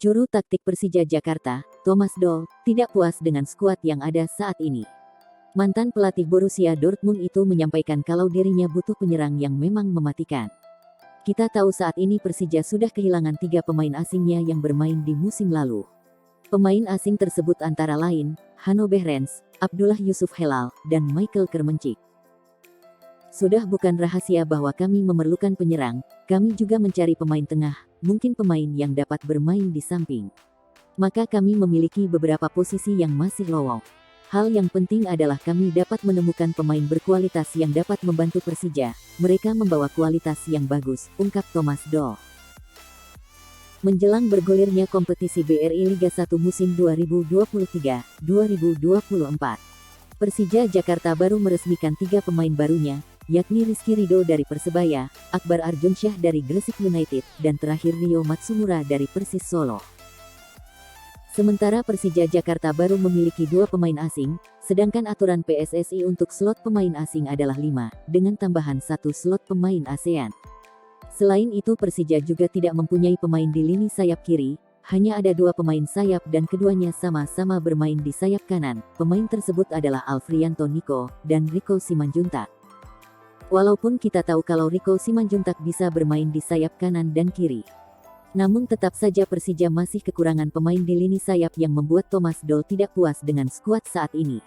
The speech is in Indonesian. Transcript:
Juru taktik Persija Jakarta, Thomas Doll, tidak puas dengan skuad yang ada saat ini. Mantan pelatih Borussia Dortmund itu menyampaikan kalau dirinya butuh penyerang yang memang mematikan. Kita tahu saat ini Persija sudah kehilangan 3 pemain asingnya yang bermain di musim lalu. Pemain asing tersebut antara lain, Hanno Behrens, Abdullah Yusuf Helal, dan Michael Kermencik. Sudah bukan rahasia bahwa kami memerlukan penyerang, kami juga mencari pemain tengah, mungkin pemain yang dapat bermain di samping. Maka kami memiliki beberapa posisi yang masih lowong. Hal yang penting adalah kami dapat menemukan pemain berkualitas yang dapat membantu Persija. Mereka membawa kualitas yang bagus, ungkap Thomas Doll. Menjelang bergulirnya kompetisi BRI Liga 1 musim 2023-2024, Persija Jakarta baru meresmikan 3 pemain barunya, yakni Rizky Ridho dari Persebaya, Akbar Arjunsyah dari Gresik United, dan terakhir Rio Matsumura dari Persis Solo. Sementara Persija Jakarta baru memiliki 2 pemain asing, sedangkan aturan PSSI untuk slot pemain asing adalah 5, dengan tambahan 1 slot pemain ASEAN. Selain itu Persija juga tidak mempunyai pemain di lini sayap kiri, hanya ada 2 pemain sayap dan keduanya sama-sama bermain di sayap kanan. Pemain tersebut adalah Alfrianto Niko dan Rico Simanjuntak. Walaupun kita tahu kalau Rico Simanjuntak bisa bermain di sayap kanan dan kiri, namun tetap saja Persija masih kekurangan pemain di lini sayap yang membuat Thomas Doll tidak puas dengan skuad saat ini.